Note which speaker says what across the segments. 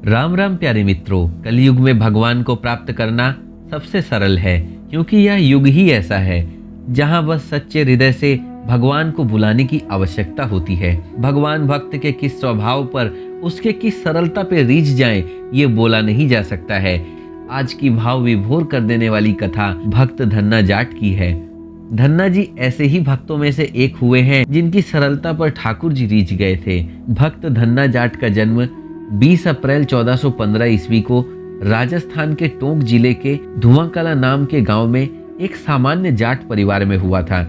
Speaker 1: राम राम प्यारे मित्रों, कलयुग में भगवान को प्राप्त करना सबसे सरल है, क्योंकि यह युग ही ऐसा है जहां बस सच्चे हृदय से भगवान को बुलाने की आवश्यकता होती है। भगवान भक्त के किस स्वभाव पर, उसके किस सरलता पे रीझ जाएं, ये बोला नहीं जा सकता है। आज की भाव विभोर कर देने वाली कथा भक्त धन्ना जाट की है। धन्ना जी ऐसे ही भक्तों में से एक हुए हैं जिनकी सरलता पर ठाकुर जी रीझ गए थे। भक्त धन्ना जाट का जन्म 20 अप्रैल 1415 ईस्वी को राजस्थान के टोंक जिले के धुआंकला नाम के गांव में एक सामान्य जाट परिवार में हुआ था।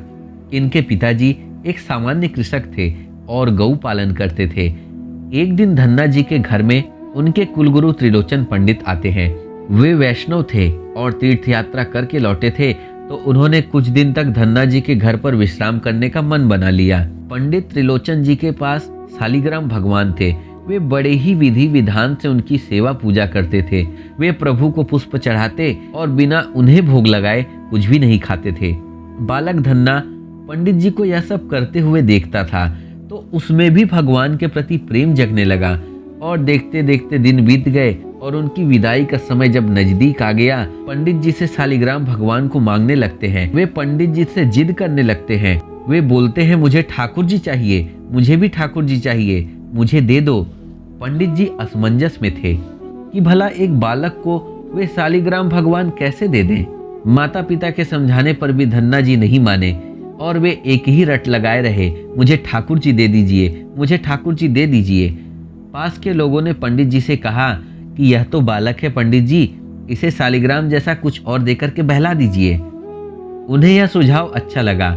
Speaker 1: इनके पिताजी एक सामान्य कृषक थे और गौ पालन करते थे। एक दिन धन्ना जी के घर में उनके कुलगुरु त्रिलोचन पंडित आते हैं। वे वैष्णव थे और तीर्थ यात्रा करके लौटे थे, तो उन्होंने कुछ दिन तक धन्ना जी के घर पर विश्राम करने का मन बना लिया। पंडित त्रिलोचन जी के पास शालिग्राम भगवान थे। वे बड़े ही विधि विधान से उनकी सेवा पूजा करते थे। वे प्रभु को पुष्प चढ़ाते और बिना उन्हें भोग लगाए कुछ भी नहीं खाते थे। बालक धन्ना पंडित जी को यह सब करते हुए देखता था, तो उसमें भी भगवान के प्रति प्रेम जगने लगा। और देखते देखते दिन बीत गए और उनकी विदाई का समय जब नजदीक आ गया, पंडित जी से शालिग्राम भगवान को मांगने लगते हैं। वे पंडित जी से जिद करने लगते हैं। वे बोलते हैं, मुझे ठाकुर जी चाहिए, मुझे भी ठाकुर जी चाहिए, मुझे दे दो। पंडित जी असमंजस में थे कि भला एक बालक को वे शालिग्राम भगवान कैसे दे दें। माता पिता के समझाने पर भी धन्ना जी नहीं माने और वे एक ही रट लगाए रहे, मुझे ठाकुर जी दे दीजिए, मुझे ठाकुर जी दे दीजिए। पास के लोगों ने पंडित जी से कहा कि यह तो बालक है पंडित जी, इसे शालिग्राम जैसा कुछ और देकर के बहला दीजिए। उन्हें यह सुझाव अच्छा लगा।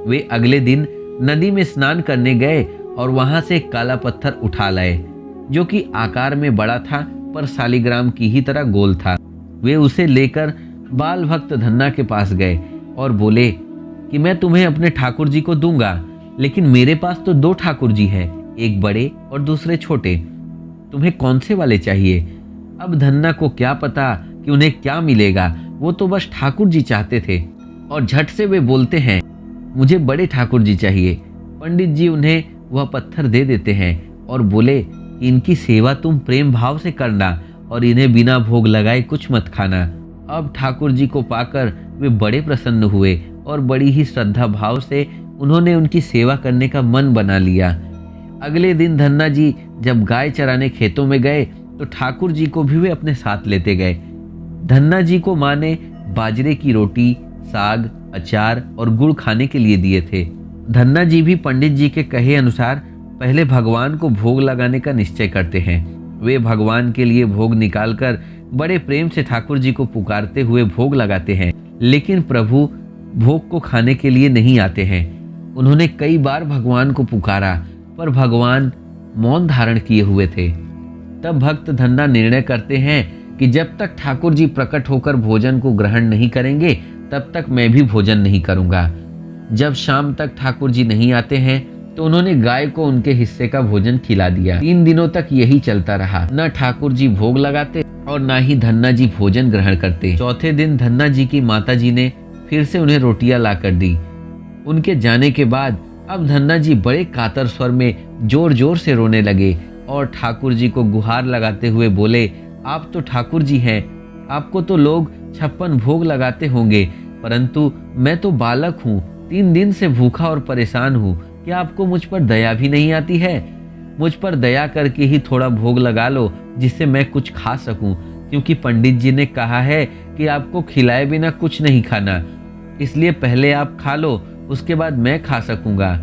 Speaker 1: वे अगले दिन नदी में स्नान करने गए और वहां से एक काला पत्थर उठा लाए, जो कि आकार में बड़ा था पर शालिग्राम की ही तरह गोल था। वे उसे लेकर बाल भक्त धन्ना के पास गए और बोले कि मैं तुम्हें अपने ठाकुर जी को दूंगा, लेकिन मेरे पास तो 2 ठाकुर जी हैं, एक बड़े और दूसरे छोटे। तुम्हें कौन से वाले चाहिए? अब धन्ना को क्या पता कि उन्हें क्या मिलेगा, वो तो बस ठाकुर जी चाहते थे और झट से वे बोलते हैं, मुझे बड़े ठाकुर जी चाहिए। पंडित जी उन्हें वह पत्थर दे देते हैं और बोले, इनकी सेवा तुम प्रेम भाव से करना और इन्हें बिना भोग लगाए कुछ मत खाना। अब ठाकुर जी को पाकर वे बड़े प्रसन्न हुए और बड़ी ही श्रद्धा भाव से उन्होंने उनकी सेवा करने का मन बना लिया। अगले दिन धन्ना जी जब गाय चराने खेतों में गए, तो ठाकुर जी को भी वे अपने साथ लेते गए। धन्ना जी को माँ ने बाजरे की रोटी, साग, अचार और गुड़ खाने के लिए दिए थे। धन्ना जी भी पंडित जी के कहे अनुसार पहले भगवान को भोग लगाने का निश्चय करते हैं। वे भगवान के लिए भोग निकालकर बड़े प्रेम से ठाकुर जी को पुकारते हुए भोग लगाते हैं, लेकिन प्रभु भोग को खाने के लिए नहीं आते हैं। उन्होंने कई बार भगवान को पुकारा, पर भगवान मौन धारण किए हुए थे। तब भक्त धन्ना निर्णय करते हैं कि जब तक ठाकुर जी प्रकट होकर भोजन को ग्रहण नहीं करेंगे, तब तक मैं भी भोजन नहीं करूंगा। जब शाम तक ठाकुर जी नहीं आते हैं, तो उन्होंने गाय को उनके हिस्से का भोजन खिला दिया। 3 दिनों तक यही चलता रहा। न ठाकुर जी भोग लगाते और न ही धन्ना जी भोजन ग्रहण करते। चौथे दिन धन्ना जी की माता जी ने फिर से उन्हें रोटियां ला कर दी। उनके जाने के बाद अब धन्ना जी बड़े कातर स्वर में जोर जोर से रोने लगे और ठाकुर जी को गुहार लगाते हुए बोले, आप तो ठाकुर जी हैं, आपको तो लोग 56 भोग लगाते होंगे, परंतु मैं तो बालक हूँ, 3 दिन से भूखा और परेशान हूँ। क्या आपको मुझ पर दया भी नहीं आती है? मुझ पर दया करके ही थोड़ा भोग लगा लो, जिससे मैं कुछ खा सकूं, क्योंकि पंडित जी ने कहा है कि आपको खिलाए बिना कुछ नहीं खाना, इसलिए पहले आप खा लो, उसके बाद मैं खा सकूंगा।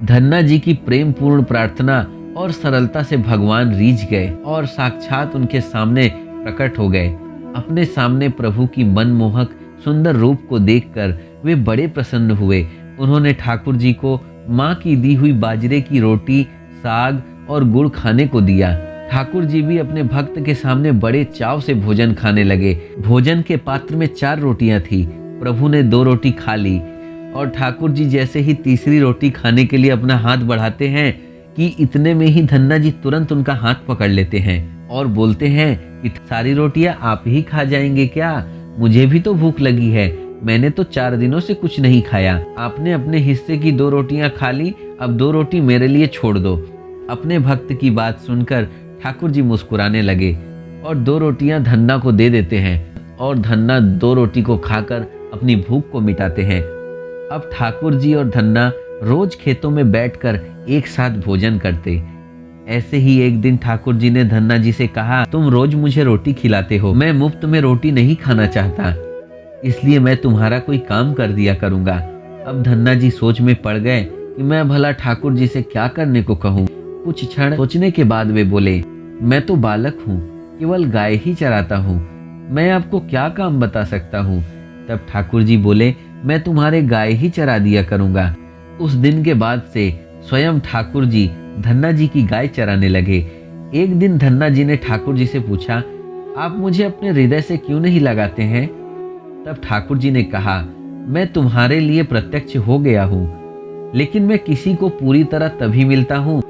Speaker 1: धन्ना जी की प्रेम पूर्ण प्रार्थना और सरलता से भगवान रीझ गए और साक्षात उनके सामने प्रकट हो गए। अपने सामने प्रभु की मनमोहक सुंदर रूप को देखकर वे बड़े प्रसन्न हुए। उन्होंने ठाकुर जी को माँ की दी हुई बाजरे की रोटी, साग और गुड़ खाने को दिया। ठाकुर जी भी अपने भक्त के सामने बड़े चाव से भोजन खाने लगे। भोजन के पात्र में 4 रोटियां थी। प्रभु ने 2 रोटी खा ली और ठाकुर जी जैसे ही तीसरी रोटी खाने के लिए अपना हाथ बढ़ाते हैं कि इतने में ही धन्ना जी तुरंत उनका हाथ पकड़ लेते हैं और बोलते हैं कि सारी रोटियां आप ही खा जाएंगे क्या? मुझे भी तो भूख लगी है, मैंने तो 4 दिनों से कुछ नहीं खाया। आपने अपने हिस्से की 2 रोटियां खा ली, अब 2 रोटी मेरे लिए छोड़ दो। अपने भक्त की बात सुनकर ठाकुर जी मुस्कुराने लगे और 2 रोटियां धन्ना को दे देते हैं और धन्ना 2 रोटी को खाकर अपनी भूख को मिटाते हैं। अब ठाकुर जी और धन्ना रोज खेतों में बैठकर एक साथ भोजन करते। ऐसे ही एक दिन ठाकुर जी ने धन्ना जी से कहा, तुम रोज मुझे रोटी खिलाते हो, मैं मुफ्त में रोटी नहीं खाना चाहता, इसलिए मैं तुम्हारा कोई काम कर दिया करूंगा। अब धन्ना जी सोच में पड़ गए कि मैं भला ठाकुर जी से क्या करने को कहूँ। कुछ क्षण सोचने के बाद वे बोले, मैं तो बालक हूँ, केवल गाय ही चराता हूँ, मैं आपको क्या काम बता सकता हूँ। तब ठाकुर जी बोले, मैं तुम्हारे गाय ही चरा दिया करूंगा। उस दिन के बाद से स्वयं ठाकुर जी धन्ना जी की गाय चराने लगे। एक दिन धन्ना जी ने ठाकुर जी से पूछा, आप मुझे अपने हृदय से क्यों नहीं लगाते हैं? तब ठाकुर जी ने कहा, मैं तुम्हारे लिए प्रत्यक्ष हो गया हूँ, लेकिन मैं किसी को पूरी तरह तभी मिलता हूँ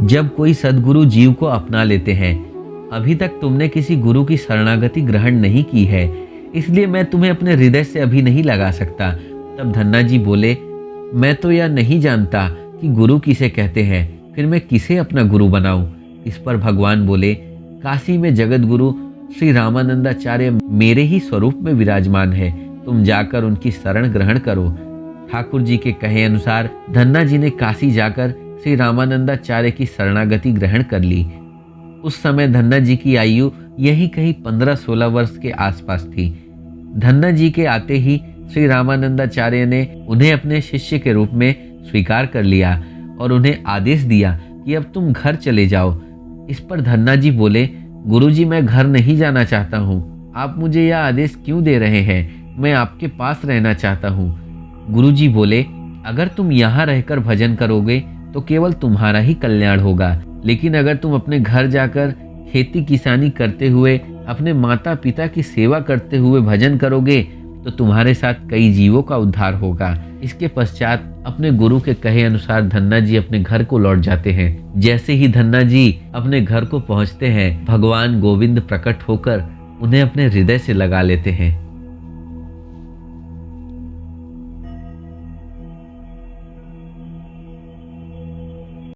Speaker 1: जब कोई सद्गुरु जीव को अपना लेते हैं। अभी तक तुमने किसी गुरु की शरणागति ग्रहण नहीं की है, इसलिए मैं तुम्हें अपने हृदय से अभी नहीं लगा सकता। तब धन्ना जी बोले, मैं तो यह नहीं जानता कि गुरु किसे कहते हैं, फिर मैं किसे अपना गुरु बनाऊं? इस पर भगवान बोले, काशी में जगत गुरु श्री रामानंदाचार्य मेरे ही स्वरूप में विराजमान है, तुम जाकर उनकी शरण ग्रहण करो। ठाकुर जी के कहे अनुसार धन्ना जी ने काशी जाकर श्री रामानंदाचार्य की शरणागति ग्रहण कर ली। उस समय धन्ना जी की आयु यही कहीं 15-16 वर्ष के आसपास थी। धन्ना जी के आते ही श्री रामानंदाचार्य ने उन्हें अपने शिष्य के रूप में स्वीकार कर लिया और उन्हें आदेश दिया कि अब तुम घर चले जाओ। इस पर धन्ना जी बोले, गुरुजी मैं घर नहीं जाना चाहता हूँ, आप मुझे यह आदेश क्यों दे रहे हैं? मैं आपके पास रहना चाहता हूँ। गुरुजी बोले, अगर तुम यहाँ रहकर भजन करोगे तो केवल तुम्हारा ही कल्याण होगा, लेकिन अगर तुम अपने घर जाकर खेती किसानी करते हुए अपने माता पिता की सेवा करते हुए भजन करोगे तो तुम्हारे साथ कई जीवों का उद्धार होगा। इसके पश्चात अपने गुरु के कहे अनुसार धन्ना जी अपने घर को लौट जाते हैं। जैसे ही धन्ना जी अपने घर को पहुंचते हैं, भगवान गोविंद प्रकट होकर उन्हें अपने हृदय से लगा लेते हैं।